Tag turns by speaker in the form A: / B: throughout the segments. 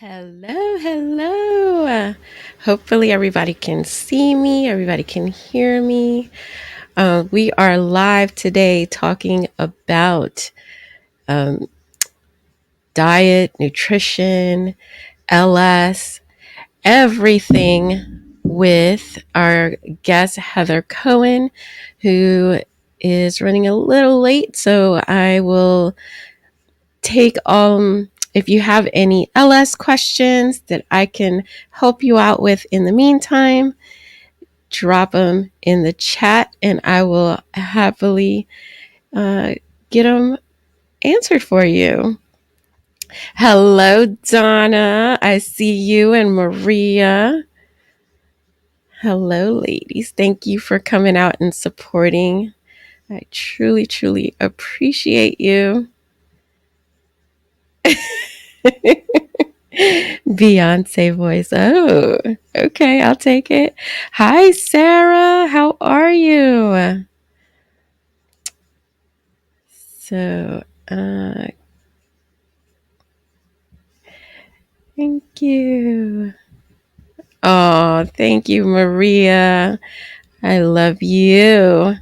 A: Hello, hello. Hopefully, everybody can see me, everybody can hear me. We are live today talking about um, diet, nutrition, LS, everything with our guest, Heather Cooan, who is running a little late. So I will take if you have any LS questions that I can help you out with in the meantime, drop them in the chat and I will happily uh, get them answered for you. Hello, Donna. I see you and Maria. Hello, ladies. Thank you for coming out and supporting. I truly, truly appreciate you. Beyonce voice. Oh, okay, I'll take it. Hi, Sarah. How are you? So, thank you. Oh, thank you, Maria. I love you.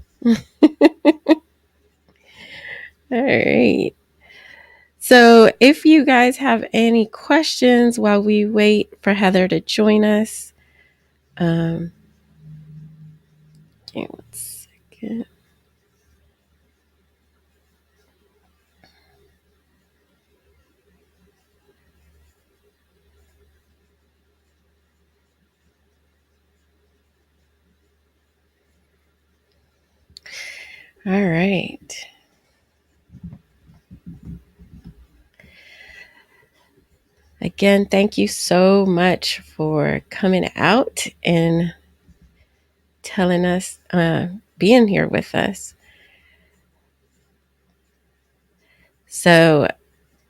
A: All right. So, if you guys have any questions while we wait for Heather to join us, um, give me 1 second. All right. Again, thank you so much for coming out and telling us, being here with us. So,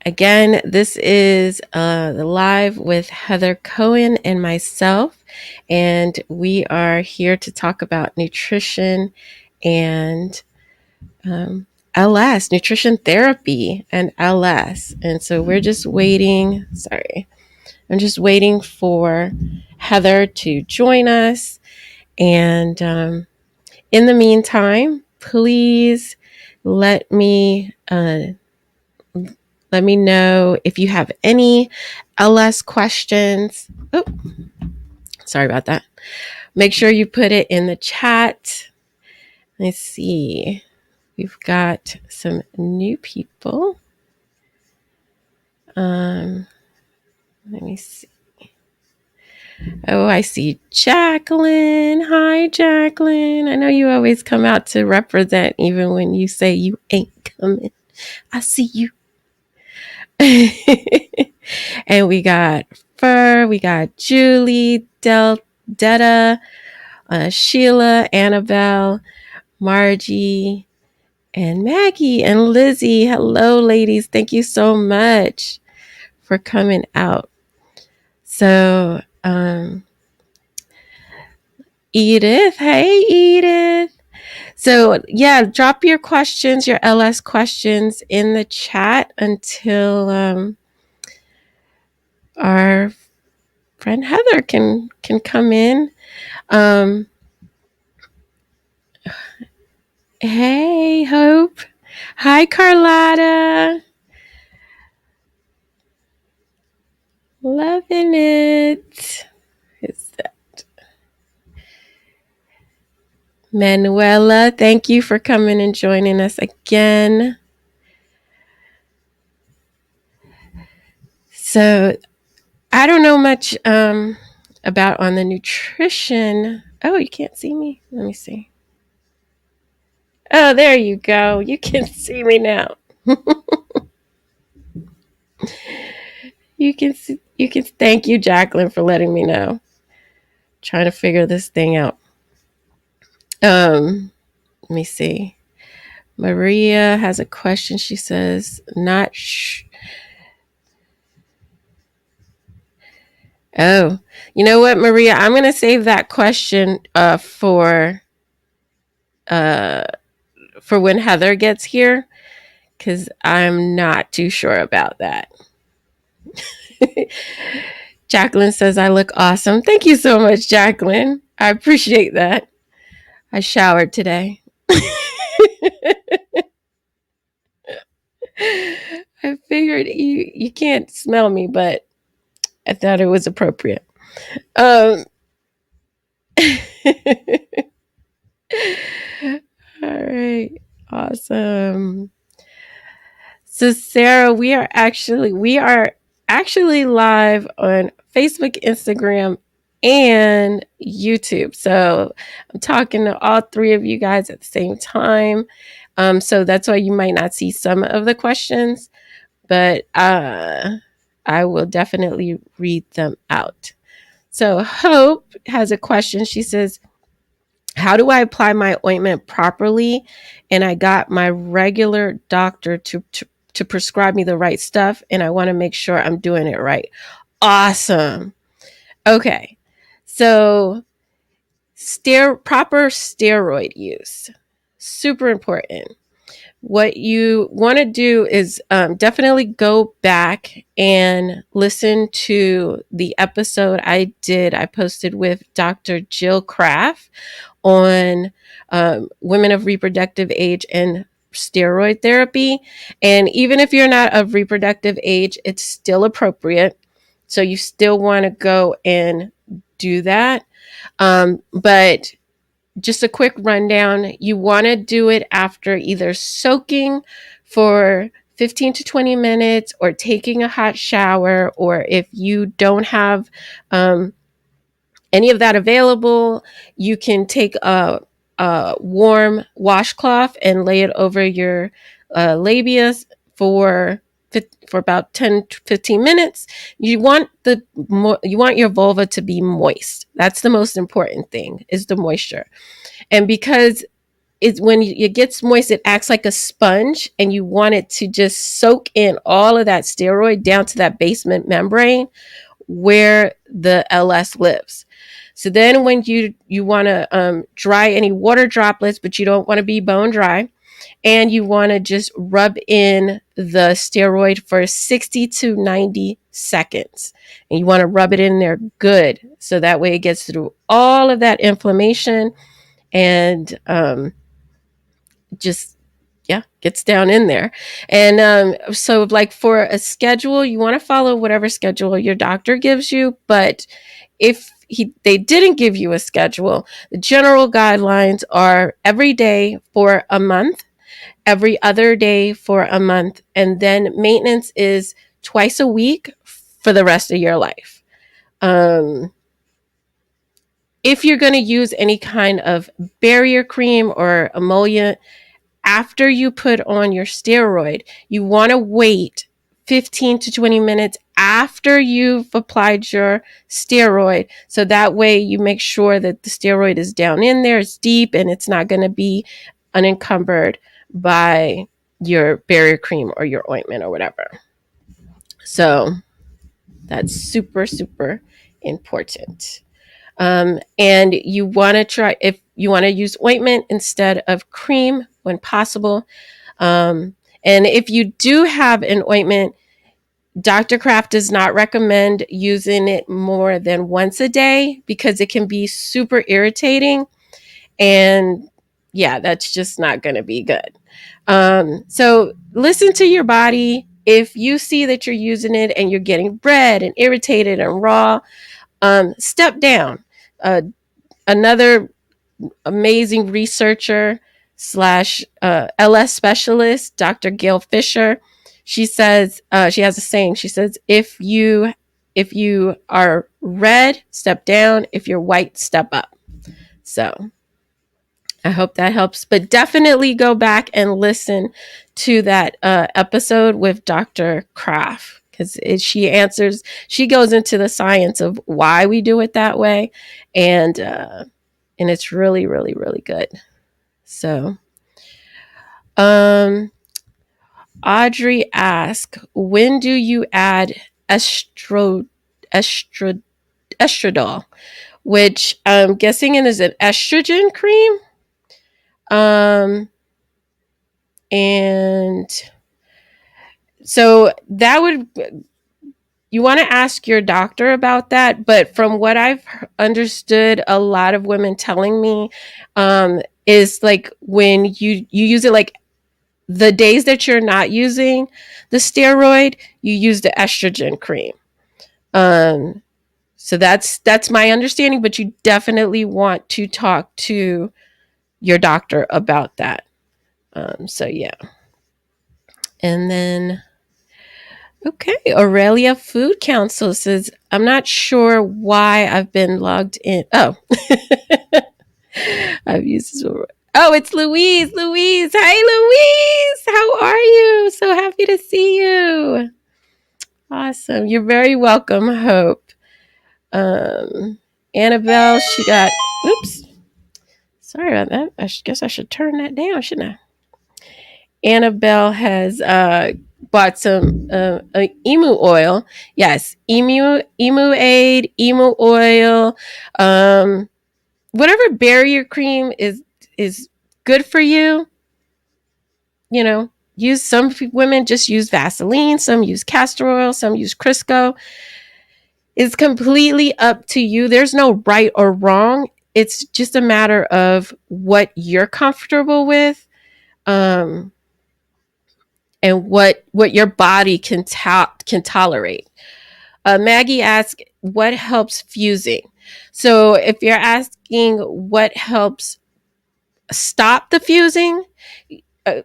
A: again, this is the live with Heather Cooan and myself, and we are here to talk about nutrition and LS, nutrition therapy and LS. And so we're just waiting. Sorry, I'm just waiting for Heather to join us. And in the meantime, please let me let me know if you have any LS questions. Oh, sorry about that. Make sure you put it in the chat. Let's see. We've got some new people. Let me see. Oh, I see Jacqueline. Hi, Jacqueline. I know you always come out to represent even when you say you ain't coming. I see you. And we got Fur, we got Julie, Detta, Sheila, Annabelle, Margie, and Maggie, and Lizzie. Hello, ladies. Thank you so much for coming out. So, Edith. Hey, Edith. So, yeah, drop your questions, your LS questions in the chat until our friend Heather can come in. Hey, Hope. Hi, Carlotta. Loving it. Who's that? Manuela, thank you for coming and joining us again. So, I don't know much about on the nutrition. Oh, you can't see me? Let me see. Oh, there you go. You can see me now. You can thank you, Jacqueline, for letting me know. Trying to figure this thing out. Let me see. Maria has a question. She says, not Oh, you know what, Maria? I'm going to save that question uh, for when Heather gets here because I'm not too sure about that. Jacqueline says I look awesome. Thank you so much, Jacqueline. I appreciate that. I showered today. I figured you can't smell me, but I thought it was appropriate. Um, all right. Awesome. So Sarah, we are actually live on Facebook, Instagram, and YouTube. So I'm talking to all three of you guys at the same time. So that's why you might not see some of the questions, but I will definitely read them out. So Hope has a question. She says, how do I apply my ointment properly? And I got my regular doctor to prescribe me the right stuff, and I want to make sure I'm doing it right. Awesome. Okay. So, proper steroid use. Super important. What you want to do is definitely go back and listen to the episode I did. I posted with Dr. Jill Kraft on women of reproductive age and steroid therapy. And even if you're not of reproductive age, it's still appropriate. So you still want to go and do that. But just a quick rundown, you want to do it after either soaking for 15 to 20 minutes or taking a hot shower, or if you don't have any of that available, you can take a warm washcloth and lay it over your labia for about 10 to 15 minutes. You want your vulva to be moist. That's the most important thing, is the moisture. And because it's when it gets moist, it acts like a sponge, and you want it to just soak in all of that steroid down to that basement membrane where the LS lives. So then when you want to dry any water droplets, but you don't want to be bone dry, and you want to just rub in the steroid for 60 to 90 seconds. And you want to rub it in there good, so that way it gets through all of that inflammation and just gets down in there. And so like for a schedule, you want to follow whatever schedule your doctor gives you. But if they didn't give you a schedule, the general guidelines are every day for a month, every other day for a month, and then maintenance is twice a week for the rest of your life. If you're going to use any kind of barrier cream or emollient after you put on your steroid, you want to wait 15 to 20 minutes after you've applied your steroid. So that way you make sure that the steroid is down in there, it's deep, and it's not going to be unencumbered by your barrier cream or your ointment or whatever. So that's super, super important. And you want to try, if you want to use ointment instead of cream when possible. And if you do have an ointment, Dr. Kraft does not recommend using it more than once a day because it can be super irritating. And yeah, that's just not going to be good. So listen to your body. If you see that you're using it and you're getting red and irritated and raw, step down. Another amazing researcher slash LS specialist, Dr. Gail Fisher, she says, she has a saying. She says, if you are red, step down. If you're white, step up. So I hope that helps. But definitely go back and listen to that episode with Dr. Kraft, because she goes into the science of why we do it that way. And it's really, really, really good. So, Audrey asks, when do you add estradiol, which I'm guessing is an estrogen cream? And so that would you want to ask your doctor about that. But from what I've understood, a lot of women telling me is like when you use it, like the days that you're not using the steroid, you use the estrogen cream. Um, so that's my understanding, but you definitely want to talk to your doctor about that. So yeah. And then okay, Aurelia Food Council says, I'm not sure why I've been logged in. Oh, I've used this before. Oh, it's Louise. Louise. Hi, Louise. How are you? So happy to see you. Awesome. You're very welcome, Hope. Um, Annabelle, she got, oops, sorry about that. Guess I should turn that down, shouldn't I? Annabelle has bought some emu oil. Yes, emu aid, emu oil, whatever barrier cream is good for you. You know, use some women just use Vaseline, some use castor oil, some use Crisco. It's completely up to you. There's no right or wrong. It's just a matter of what you're comfortable with. And what your body can tolerate. Maggie asks, what helps fusing? So if you're asking what helps stop the fusing, uh,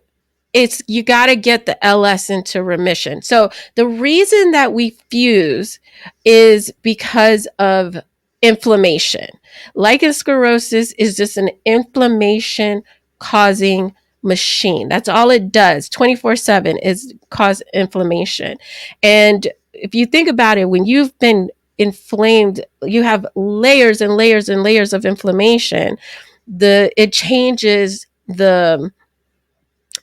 A: it's you got to get the LS into remission. So the reason that we fuse is because of inflammation. Lichen sclerosus is just an inflammation causing machine. That's all it does. 24/7 is cause inflammation. And if you think about it, when you've been inflamed, you have layers and layers and layers of inflammation. It changes the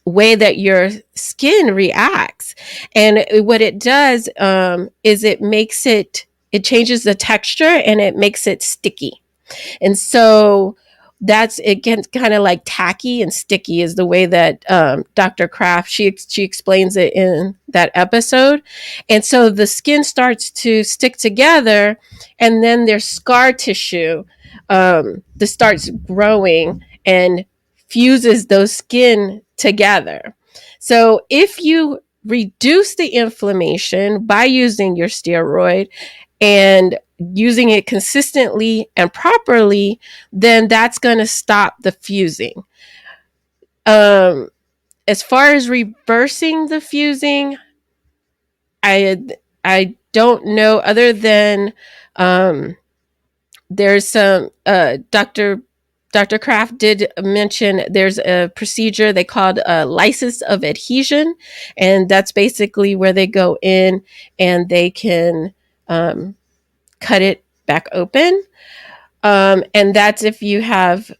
A: way that your skin reacts. And what it does is it changes the texture and it makes it sticky. And so it gets kind of like tacky and sticky is the way that Dr. Kraft, she explains it in that episode. And so the skin starts to stick together, and then there's scar tissue that starts growing and fuses those skin together. So if you reduce the inflammation by using your steroid and using it consistently and properly, then that's going to stop the fusing. As far as reversing the fusing, I don't know, other than there's some Dr. Kraft did mention there's a procedure they called a lysis of adhesion, and that's basically where they go in and they can cut it back open. And that's if you have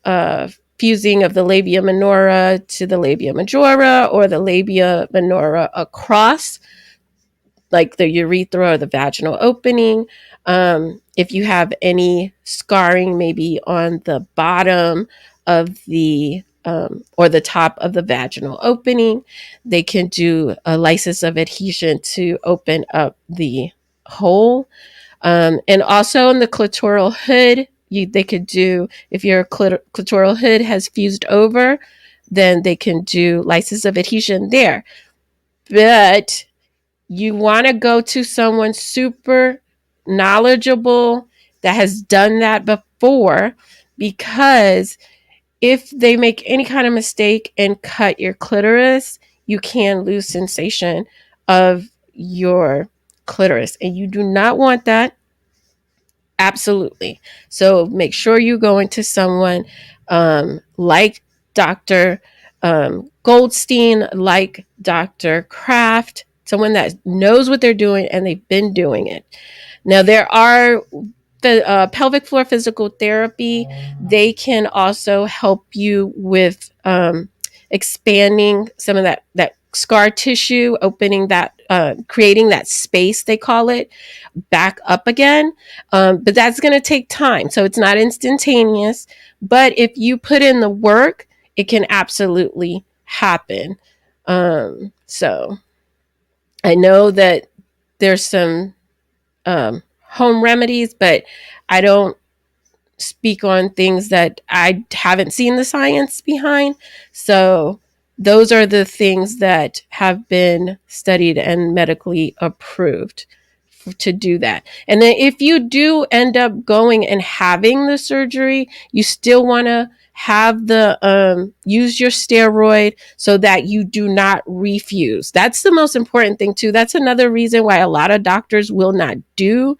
A: fusing of the labia minora to the labia majora, or the labia minora across, like the urethra or the vaginal opening. If you have any scarring, maybe on the bottom of the or the top of the vaginal opening, they can do a lysis of adhesion to open up the hole. And also in the clitoral hood, they could do, if your clitoral hood has fused over, then they can do lysis of adhesion there. But you want to go to someone super knowledgeable that has done that before, because if they make any kind of mistake and cut your clitoris, you can lose sensation of your clitoris, and you do not want that. Absolutely. So make sure you go into someone like Dr. Goldstein, like Dr. Kraft, someone that knows what they're doing and they've been doing it. Now, there are the pelvic floor physical therapy. They can also help you with expanding some of that scar tissue, opening that, creating that space, they call it, back up again. But that's going to take time. So it's not instantaneous. But if you put in the work, it can absolutely happen. So I know that there's some home remedies, but I don't speak on things that I haven't seen the science behind. So those are the things that have been studied and medically approved to do that. And then if you do end up going and having the surgery, you still want to have the use your steroid so that you do not refuse. That's the most important thing too. That's another reason why a lot of doctors will not do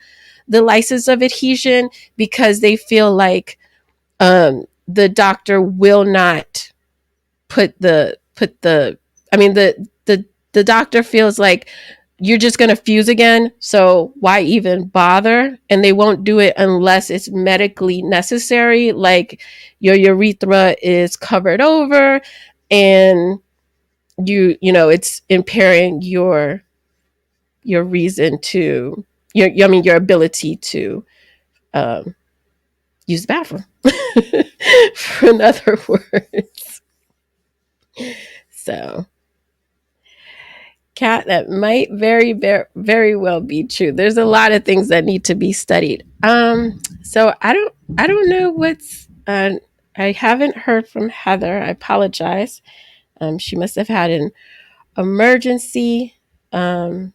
A: the license of adhesion, because they feel like the doctor will not the doctor feels like you're just going to fuse again, so why even bother? And they won't do it unless it's medically necessary, like your urethra is covered over and it's impairing your reason to your ability to um, use the bathroom. For another words. So, Kat, that might very well be true. There's a lot of things that need to be studied. So I don't know what's I haven't heard from Heather. I apologize. She must have had an emergency. So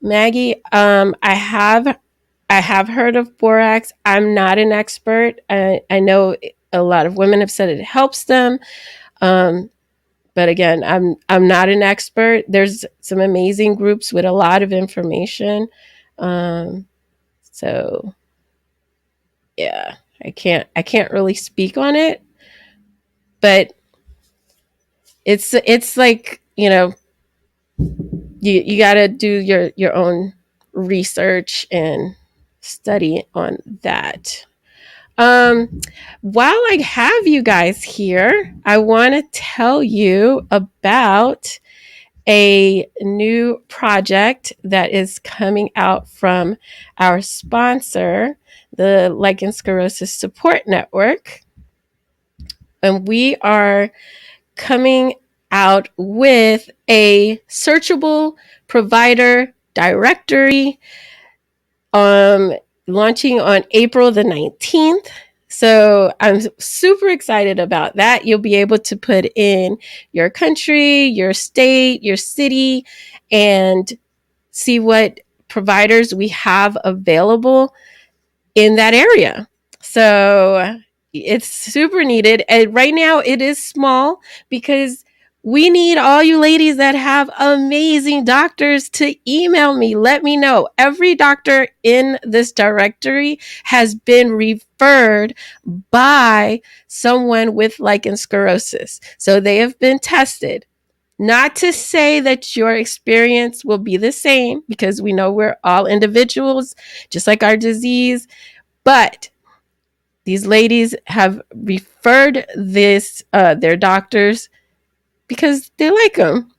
A: Maggie, I have heard of borax. I'm not an expert. I know a lot of women have said it helps them. But again, I'm not an expert. There's some amazing groups with a lot of information. So yeah, I can't really speak on it. But it's like, you got to do your own research and study on that. While I have you guys here, I want to tell you about a new project that is coming out from our sponsor, the Lichen Sclerosus Support Network. And we are coming out with a searchable provider directory, launching on April the 19th. So I'm super excited about that. You'll be able to put in your country, your state, your city, and see what providers we have available in that area. So it's super needed. And right now it is small because we need all you ladies that have amazing doctors to email me. Let me know. Every doctor in this directory has been referred by someone with lichen sclerosus. So they have been tested. Not to say that your experience will be the same, because we know we're all individuals, just like our disease. But these ladies have referred their doctors because they like them.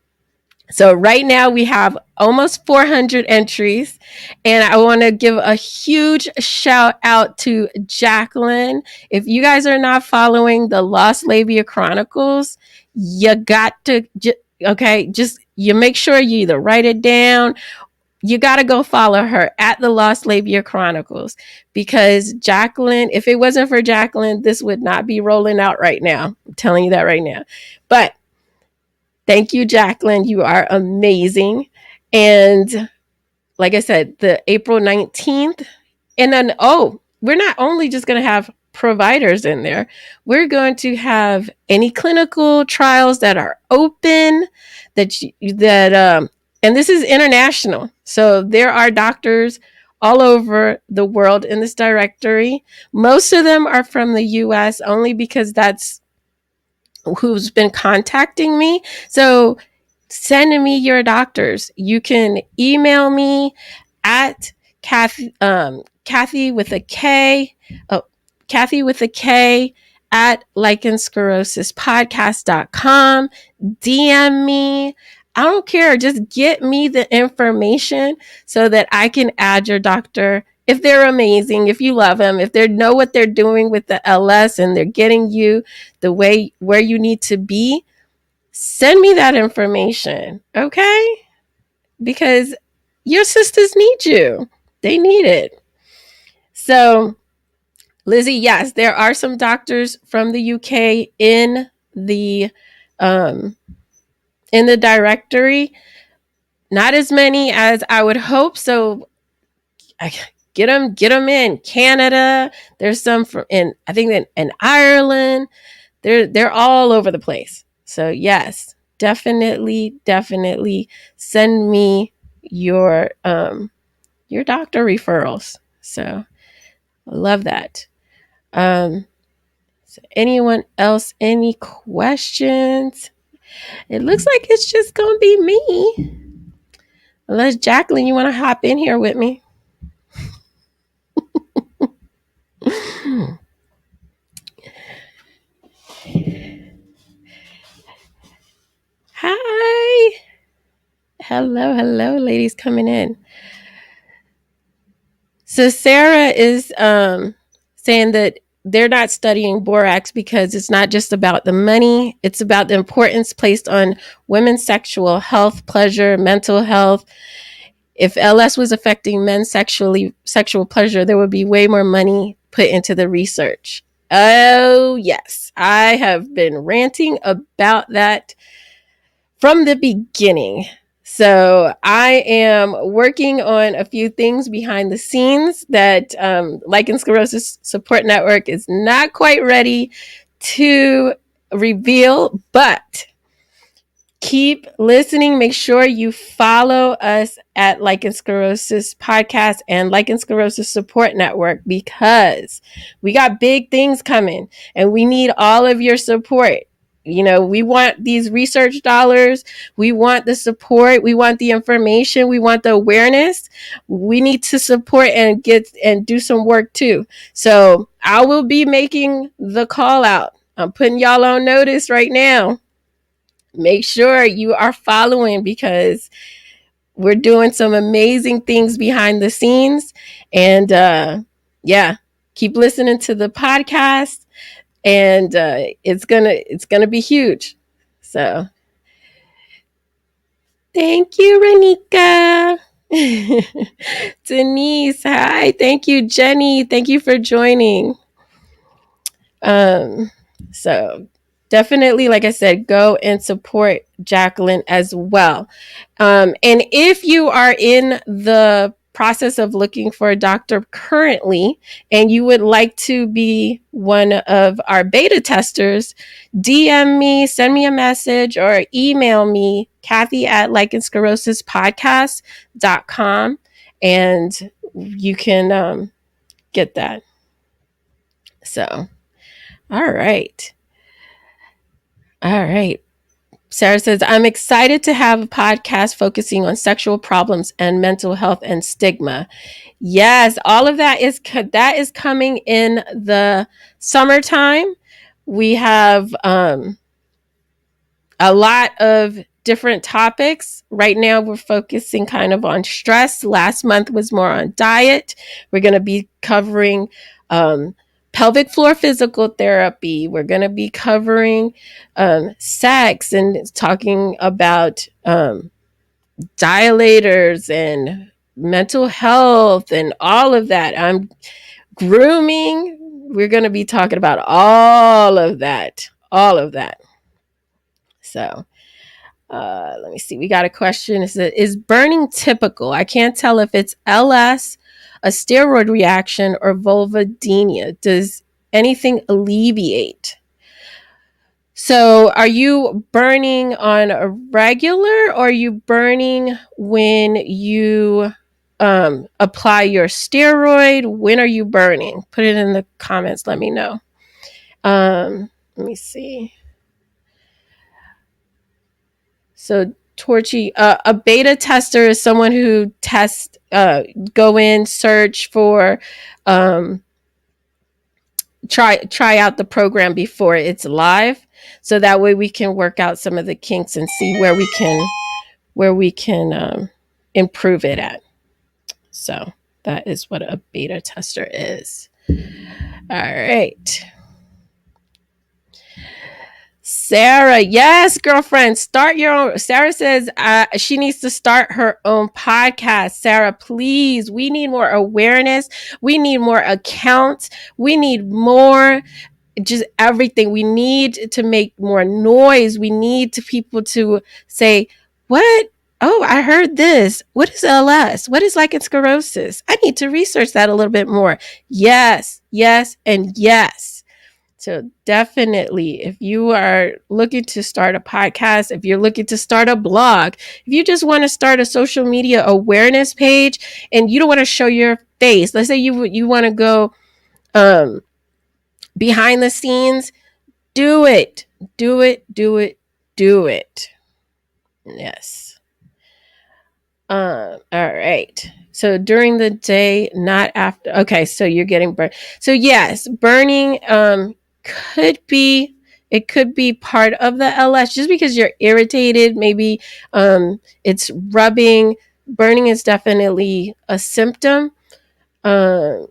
A: So right now we have almost 400 entries, and I want to give a huge shout out to Jacqueline. If you guys are not following the Lost Labia Chronicles, you got to, just you make sure you either write it down. You got to go follow her at the Lost Labia Chronicles, because Jacqueline, if it wasn't for Jacqueline, this would not be rolling out right now. I'm telling you that right now. But thank you, Jacqueline. You are amazing. And like I said, the April 19th. And then, we're not only just going to have providers in there, we're going to have any clinical trials that are open, and this is international. So there are doctors all over the world in this directory. Most of them are from the US, only because that's who's been contacting me. So send me your doctors. You can email me at Kathy with a K, Kathy with a K at lichensclerosuspodcast.com. DM me. I don't care. Just get me the information so that I can add your doctor. If they're amazing, if you love them, if they know what they're doing with the LS and they're getting you the way where you need to be, send me that information, okay? Because your sisters need you. They need it. So, Lizzie, yes, there are some doctors from the UK the um, in the directory. Not as many as I would hope. So, get them in Canada. There's some from I think in Ireland. They're all over the place. So yes, definitely send me your doctor referrals. So I love that. So anyone else, any questions? It looks like it's just gonna be me. Unless Jacqueline, you want to hop in here with me? Hi. Hello, ladies coming in. So Sarah is saying that they're not studying borax because it's not just about the money. It's about the importance placed on women's sexual health, pleasure, mental health. If LS was affecting men's sexual pleasure, there would be way more money put into the research. Oh, yes. I have been ranting about that from the beginning. So I am working on a few things behind the scenes that Lichen Sclerosus Support Network is not quite ready to reveal, but keep listening. Make sure you follow us at Lichen Sclerosus Podcast and Lichen Sclerosus Support Network because we got big things coming and we need all of your support. You know, we want these research dollars. We want the support. We want the information. We want the awareness. We need to support and do some work too. So I will be making the call out. I'm putting y'all on notice right now. Make sure you are following because we're doing some amazing things behind the scenes. And yeah, keep listening to the podcast and it's gonna be huge. So thank you, Renika. Denise, hi. Thank you, Jenny. Thank you for joining. So definitely, like I said, go and support Jacqueline as well. And if you are in the process of looking for a doctor currently and you would like to be one of our beta testers, DM me, send me a message, or email me, Kathy at lichensclerosuspodcast.com, and you can get that. So, all right. All right. Sarah says, I'm excited to have a podcast focusing on sexual problems and mental health and stigma. Yes, all of that is coming in the summertime. We have a lot of different topics. Right now, we're focusing kind of on stress. Last month was more on diet. We're going to be covering pelvic floor physical therapy. We're going to be covering sex and talking about dilators and mental health and all of that. Grooming. We're going to be talking about all of that. So, let me see. We got a question. Is burning typical? I can't tell if it's LS, a steroid reaction, or vulvodynia. Does anything alleviate? So are you burning on a regular or are you burning when you apply your steroid? When are you burning? Put it in the comments. Let me know. Let me see. So Torchy, a beta tester is someone who tests, go in, search for, try out the program before it's live, so that way we can work out some of the kinks and see where we can improve it at. So that is what a beta tester is. All right. Sarah, yes, girlfriend, start your own. Sarah says she needs to start her own podcast. Sarah, please, we need more awareness. We need more accounts. We need more, just everything. We need to make more noise. We need to people to say, what? Oh, I heard this. What is LS? What is lichen sclerosus? I need to research that a little bit more. Yes, yes, and yes. So definitely, if you are looking to start a podcast, if you're looking to start a blog, if you just want to start a social media awareness page and you don't want to show your face, let's say you want to go behind the scenes, do it, do it, do it, do it. Yes. All right. So during the day, not after. Okay, so you're getting burned. So yes, burning could be, it could be part of the LS just because you're irritated. Maybe it's rubbing. Burning is definitely a symptom. Um,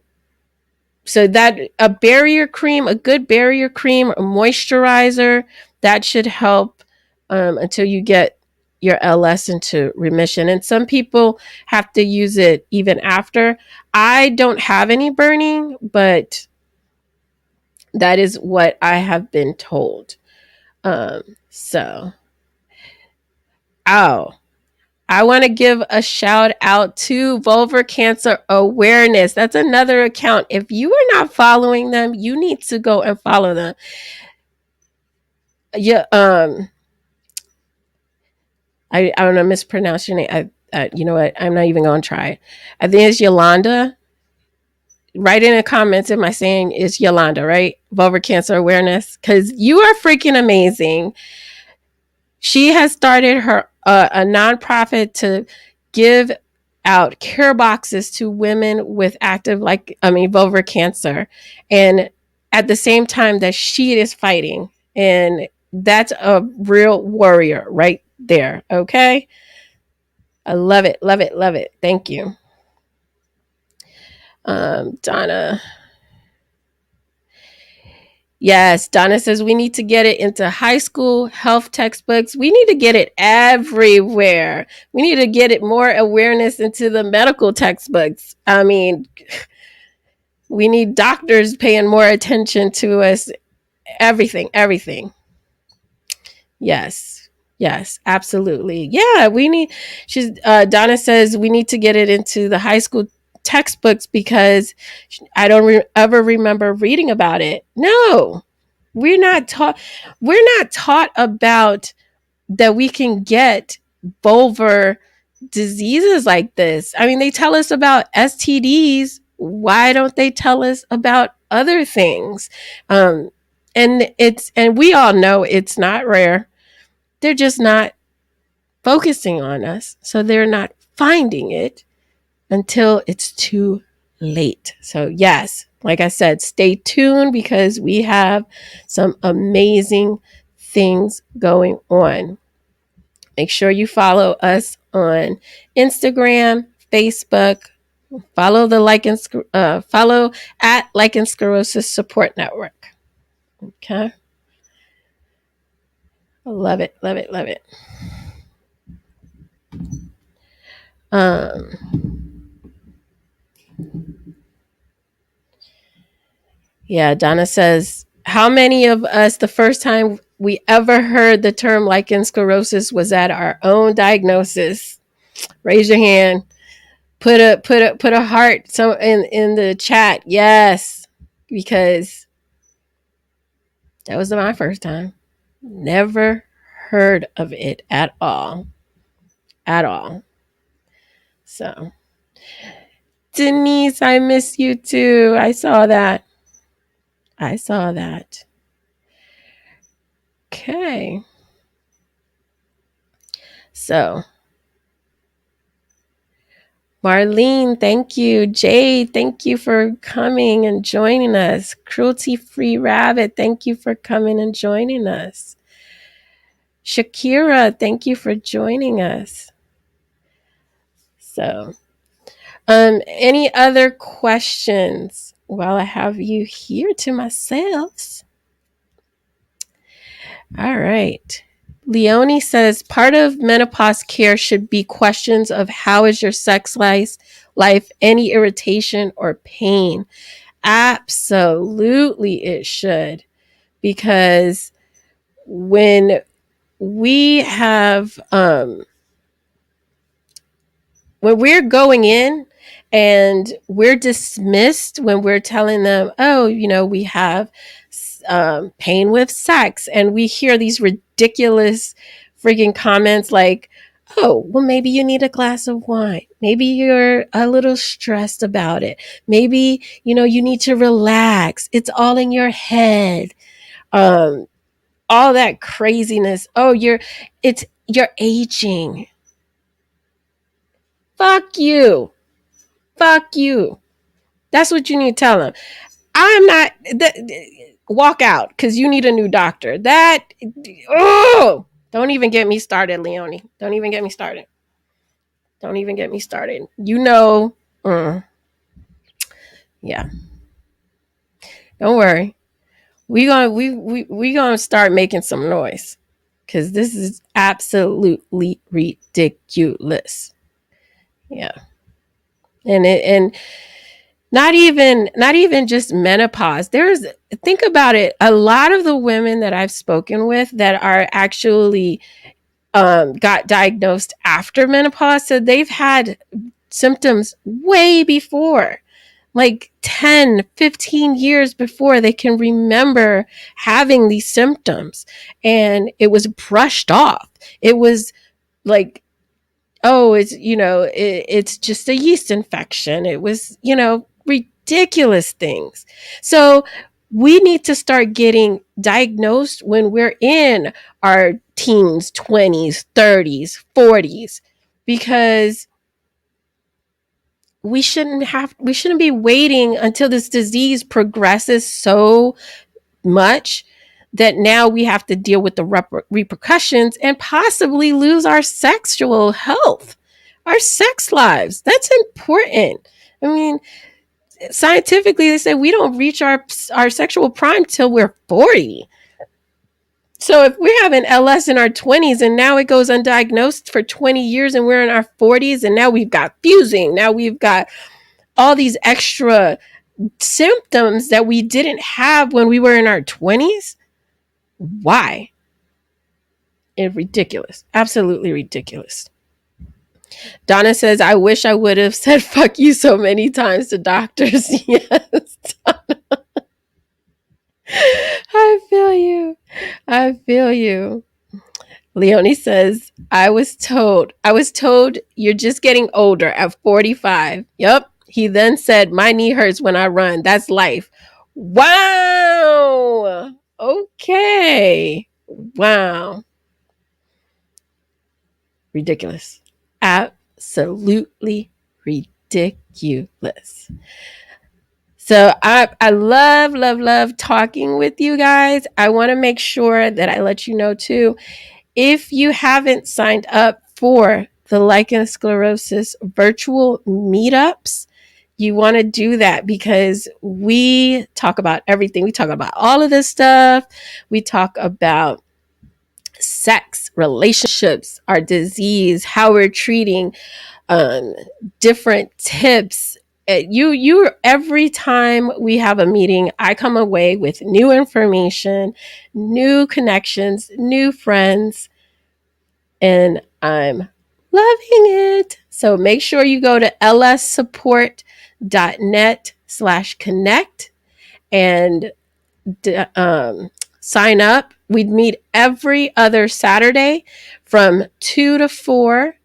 A: so that a barrier cream, a good barrier cream, a moisturizer, that should help until you get your LS into remission. And some people have to use it even after. I don't have any burning, but that is what I have been told. So, oh, I want to give a shout out to Vulvar Cancer Awareness. That's another account. If you are not following them, you need to go and follow them. Yeah, I don't know, mispronounce your name. You know what? I'm not even going to try. I think it's Yolanda. Write in the comments. Am I saying it's Yolanda, right? Vulvar Cancer Awareness, because you are freaking amazing. She has started her a nonprofit to give out care boxes to women with active, vulvar cancer, and at the same time that she is fighting, and that's a real warrior right there. Okay, I love it, love it, love it. Thank you, Donna. Yes, Donna says we need to get it into high school health textbooks. We need to get it everywhere. We need to get it more awareness into the medical textbooks. I mean, we need doctors paying more attention to us. Everything, everything. Yes. Yes, absolutely. Yeah, we need she's Donna says we need to get it into the high school textbooks because I don't ever remember reading about it. No. We're not taught about that we can get vulvar diseases like this. I mean, they tell us about STDs. Why don't they tell us about other things? Um, and we all know it's not rare. They're just not focusing on us, so they're not finding it until it's too late. So yes, like I said, stay tuned because we have some amazing things going on. Make sure you follow us on Instagram, Facebook. Follow at Lichen Sclerosus Support Network. Okay, I love it, love it, love it. Yeah, Donna says, how many of us the first time we ever heard the term lichen sclerosus was at our own diagnosis? Raise your hand. Put a heart in the chat. Yes, because that was my first time. Never heard of it at all. At all. So, Denise, I miss you too. I saw that. I saw that. Okay. So, Marlene, thank you. Jade, thank you for coming and joining us. Cruelty Free Rabbit, thank you for coming and joining us. Shakira, thank you for joining us. So, any other questions while I have you here to myself? All right. Leonie says part of menopause care should be questions of how is your sex life, any irritation or pain. Absolutely, it should. Because when we have when we're going in and we're dismissed, when we're telling them, oh, we have pain with sex, and we hear these ridiculous freaking comments like, oh, well, maybe you need a glass of wine. Maybe you're a little stressed about it. Maybe, you need to relax. It's all in your head. Um, all that craziness. Oh, you're aging. Fuck you. Fuck you. That's what you need to tell them. I'm not. Walk out because you need a new doctor. Oh, don't even get me started, Leonie. Don't even get me started. Don't even get me started. Yeah. Don't worry. We gonna start making some noise because this is absolutely ridiculous. Yeah, and not even just menopause. Think about it. A lot of the women that I've spoken with that are actually got diagnosed after menopause said they've had symptoms way before, like 10, 15 years before they can remember having these symptoms, and it was brushed off. It was like, oh, it's just a yeast infection. It was, ridiculous things. So we need to start getting diagnosed when we're in our teens, 20s, 30s, 40s, because we shouldn't be waiting until this disease progresses so much that now we have to deal with the repercussions and possibly lose our sexual health, our sex lives. That's important. I mean, scientifically, they say we don't reach our sexual prime till we're 40. So if we're having LS in our 20s and now it goes undiagnosed for 20 years and we're in our 40s and now we've got fusing, now we've got all these extra symptoms that we didn't have when we were in our 20s. Why? It's ridiculous. Absolutely ridiculous. Donna says, I wish I would have said fuck you so many times to doctors. Yes. I feel you. I feel you. Leonie says, I was told you're just getting older at 45. Yep. He then said, my knee hurts when I run. That's life. Wow. Okay. Wow. Ridiculous. Absolutely ridiculous. So I love talking with you guys. I want to make sure that I let you know too, if you haven't signed up for the Lichen Sclerosus virtual meetups, you want to do that because we talk about everything. We talk about all of this stuff. We talk about sex, relationships, our disease, how we're treating, um, different tips. You every time we have a meeting, I come away with new information, new connections, new friends, and I'm loving it. So make sure you go to lssupport.net/connect and sign up. We'd meet every other Saturday from 2 to 4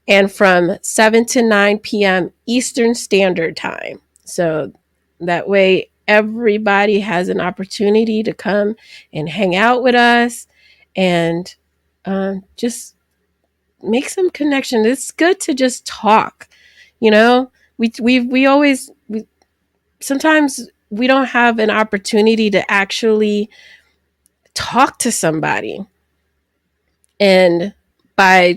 A: and from 7 to 9 p.m. Eastern Standard Time. So that way everybody has an opportunity to come and hang out with us and just make some connection. It's good to just talk. You know, we always sometimes we don't have an opportunity to actually talk to somebody. And by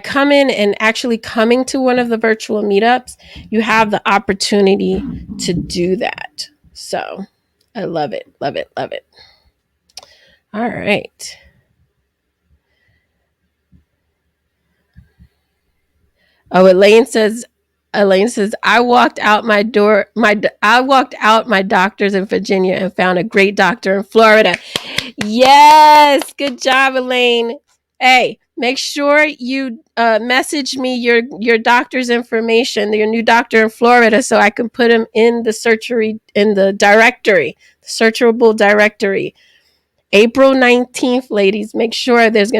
A: coming and actually coming to one of the virtual meetups, you have the opportunity to do that. So I love it, love it, love it. All right. Oh, Elaine says, I walked out my doctors in Virginia and found a great doctor in Florida. Yes, good job, Elaine. Hey, make sure you message me your doctor's information, your new doctor in Florida, so I can put him in the the searchable directory. April 19th, ladies. Make sure that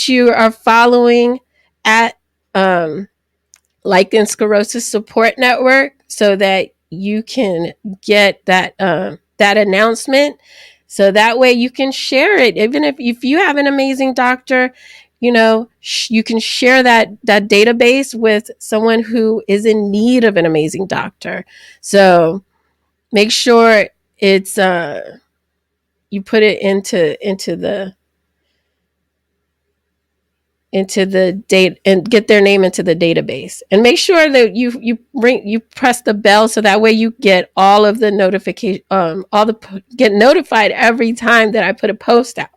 A: you are following at um, Lichen Sclerosus Support Network so that you can get that announcement. So that way you can share it. Even if you have an amazing doctor, you can share that database with someone who is in need of an amazing doctor. So make sure it's you put it into the date and get their name into the database, and make sure that you press the bell so that way you get all of the notification get notified every time that I put a post out,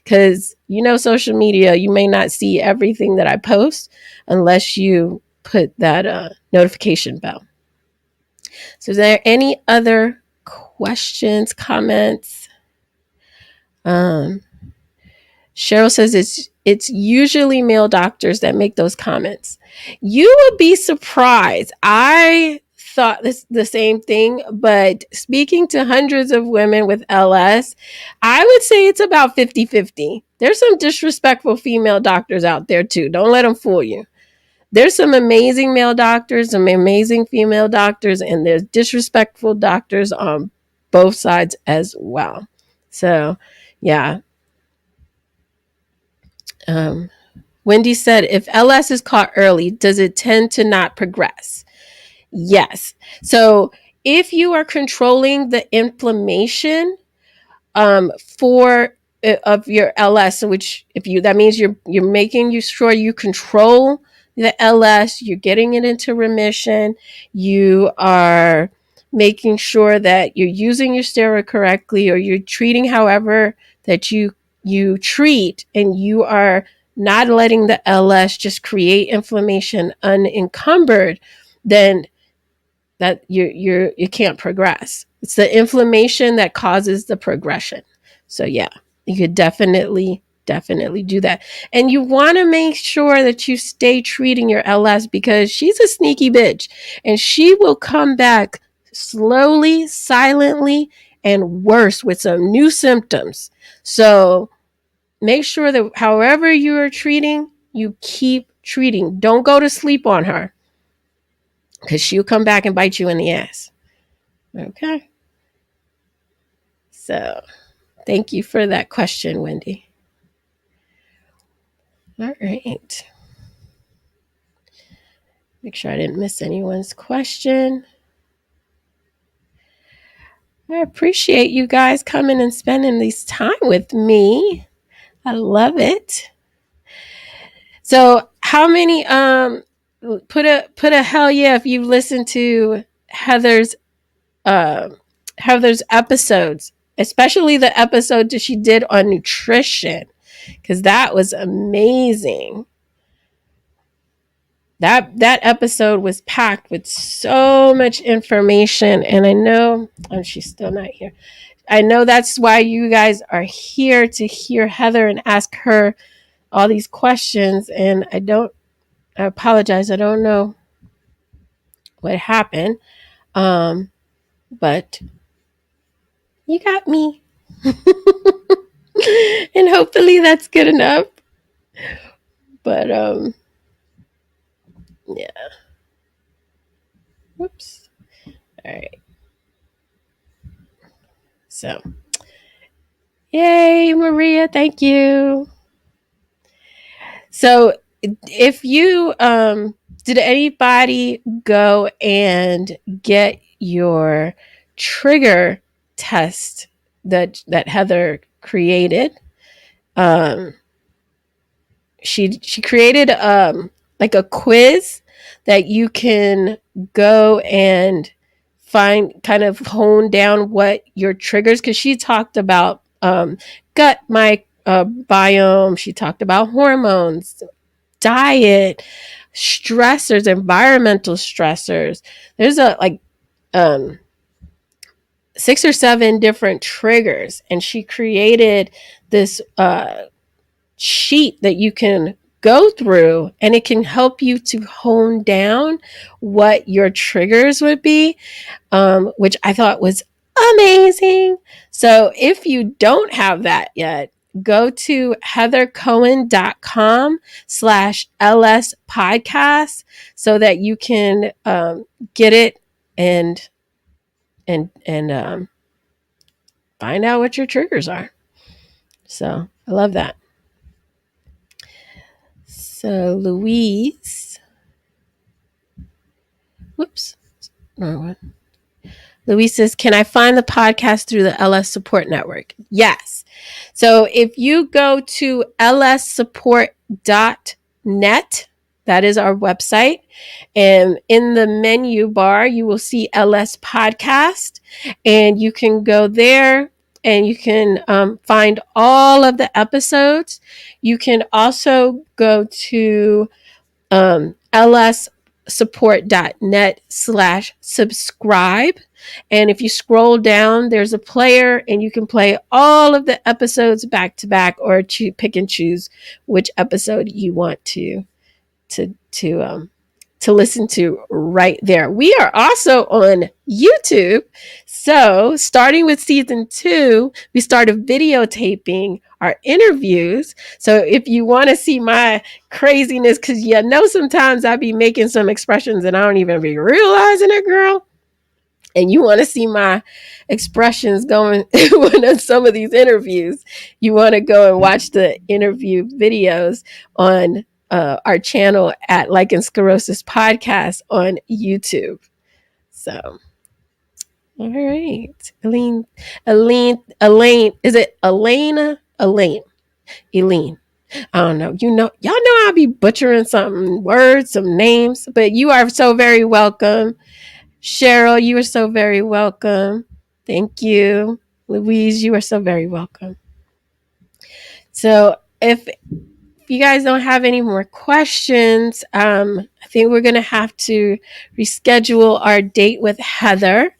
A: because social media, you may not see everything that I post unless you put that notification bell. So is there any other questions, comments? Cheryl says it's usually male doctors that make those comments. You would be surprised. I thought the same thing, but speaking to hundreds of women with LS, I would say it's about 50-50. There's some disrespectful female doctors out there too. Don't let them fool you. There's some amazing male doctors, some amazing female doctors, and there's disrespectful doctors on both sides as well. So, yeah. Wendy said, if LS is caught early, does it tend to not progress? Yes. So if you are controlling the inflammation for of your LS, which that means you're making sure you control the LS, you're getting it into remission, you are making sure that you're using your steroid correctly, or you're treating however that you treat, and you are not letting the LS just create inflammation unencumbered, then that you can't progress. It's the inflammation that causes the progression. So yeah, you could definitely do that. And you want to make sure that you stay treating your LS, because she's a sneaky bitch and she will come back slowly, silently, and worse with some new symptoms. So make sure that however you are treating, you keep treating. Don't go to sleep on her, because she'll come back and bite you in the ass. Okay. So thank you for that question, Wendy. All right. Make sure I didn't miss anyone's question. I appreciate you guys coming and spending this time with me. I love it. So how many put a hell yeah if you've listened to Heather's episodes, especially the episode that she did on nutrition, because that was amazing. That episode was packed with so much information, and I know she's still not here. I know that's why you guys are here, to hear Heather and ask her all these questions, and I apologize, I don't know what happened, but you got me. And hopefully that's good enough. But yeah. Whoops. All right. So, yay, Maria, thank you. So, if you did anybody go and get your trigger test that Heather created? She created like a quiz that you can go and find, kind of hone down what your triggers, because she talked about gut biome. She talked about hormones, diet, stressors, environmental stressors. There's um, 6 or 7 different triggers, and she created this sheet that you can go through, and it can help you to hone down what your triggers would be, which I thought was amazing. So if you don't have that yet, go to heathercoan.com/ls podcast so that you can get it and find out what your triggers are. So I love that. So Louise, whoops, wrong one. Louise says, can I find the podcast through the LS Support Network? Yes. So if you go to lssupport.net, that is our website, and in the menu bar, you will see LS Podcast, and you can go there and you can find all of the episodes. You can also go to lssupport.net/subscribe. And if you scroll down, there's a player and you can play all of the episodes back to back, or pick and choose which episode you want to listen to right there. We are also on YouTube. So starting with season 2, we started videotaping our interviews. So if you want to see my craziness, because sometimes I be making some expressions and I don't even be realizing it, girl. And you want to see my expressions going on some of these interviews, you want to go and watch the interview videos on our channel at Lichen Sclerosus Podcast on YouTube. So, all right. Elaine, is it Elena? Elaine. I don't know. Y'all know I'll be butchering some words, some names, but you are so very welcome. Cheryl, you are so very welcome. Thank you. Louise, you are so very welcome. So if you guys don't have any more questions, I think we're going to have to reschedule our date with Heather.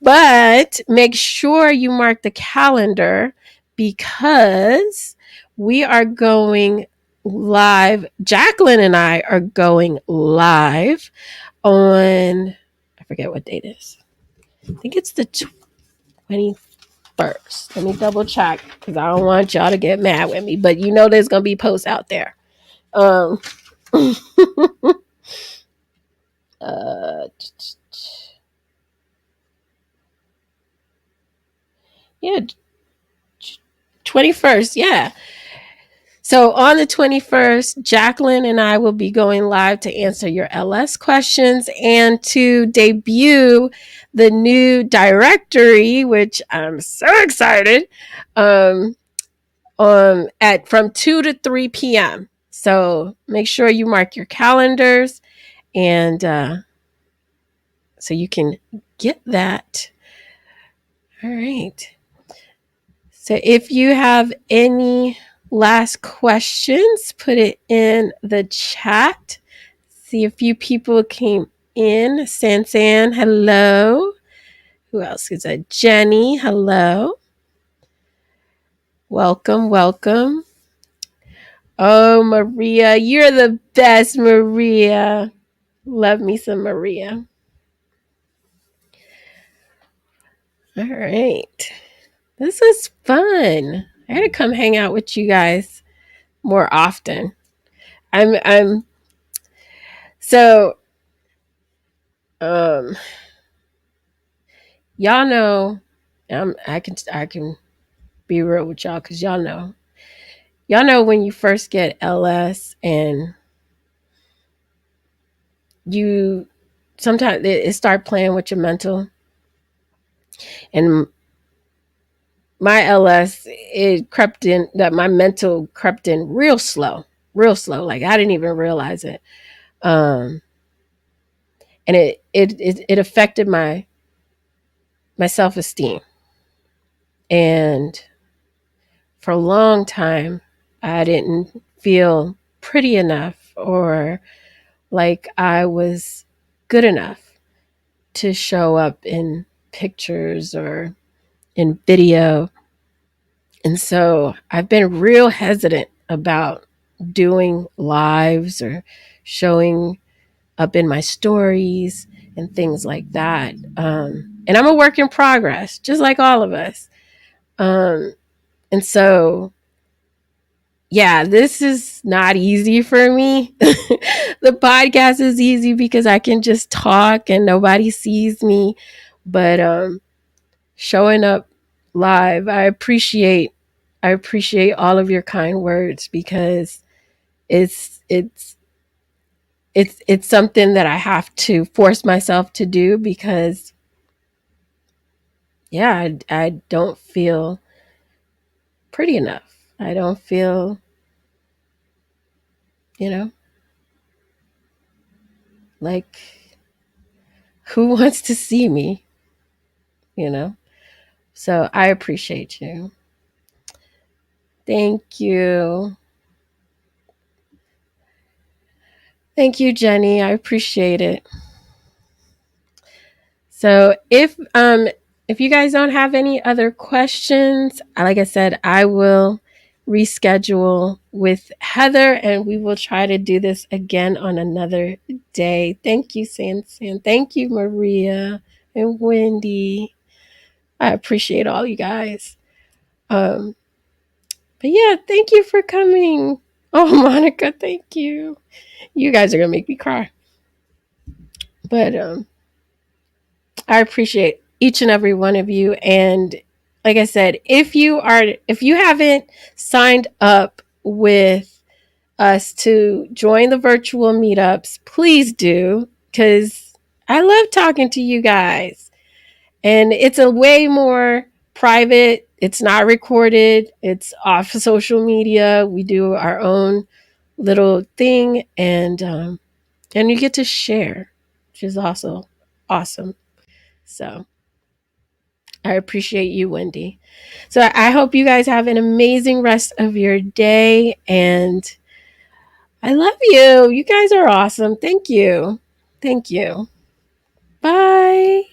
A: But make sure you mark the calendar, because we are going live. Jacqueline and I are going live on, I forget what date it is. I think it's the 21st. Let me double check, because I don't want y'all to get mad with me. But there's going to be posts out there. Yeah, 21st. Yeah. So on the 21st, Jacqueline and I will be going live to answer your LS questions and to debut the new directory, which I'm so excited, from 2 to 3 p.m. So make sure you mark your calendars, and so you can get that. All right. So if you have any last questions, put it in the chat. See, a few people came in. Sansan, hello. Who else is that? Jenny, hello. Welcome. Oh, Maria, you're the best, Maria. Love me some Maria. All right. This is fun. I gotta come hang out with you guys more often. I'm so y'all know, I can be real with y'all, because y'all know when you first get LS and you sometimes it start playing with your mental. And my LS, it crept in, that my mental crept in real slow. Like I didn't even realize it. And it affected my self-esteem. And for a long time, I didn't feel pretty enough or like I was good enough to show up in pictures or in video. And so I've been real hesitant about doing lives or showing up in my stories and things like that. And I'm a work in progress, just like all of us. And so, yeah, this is not easy for me. The podcast is easy because I can just talk and nobody sees me. But showing up live, I appreciate all of your kind words because it's it's it's something that I have to force myself to do because yeah, I don't feel pretty enough. I don't feel, you know, like who wants to see me, you know? So I appreciate you. Thank you. Thank you, Jenny. I appreciate it. So if you guys don't have any other questions, like I said, I will reschedule with Heather and we will try to do this again on another day. Thank you, San. Thank you, Maria and Wendy. I appreciate all you guys. Um, but yeah, thank you for coming. Oh, Monica, thank you. You guys are gonna make me cry. But I appreciate each and every one of you. And like I said, if you haven't signed up with us to join the virtual meetups, please do, because I love talking to you guys. And it's a way more private. It's not recorded. It's off of social media. We do our own little thing, and you get to share, which is also awesome. So I appreciate you, Wendy. So I hope you guys have an amazing rest of your day, and I love you. You guys are awesome. Thank you. Thank you. Bye.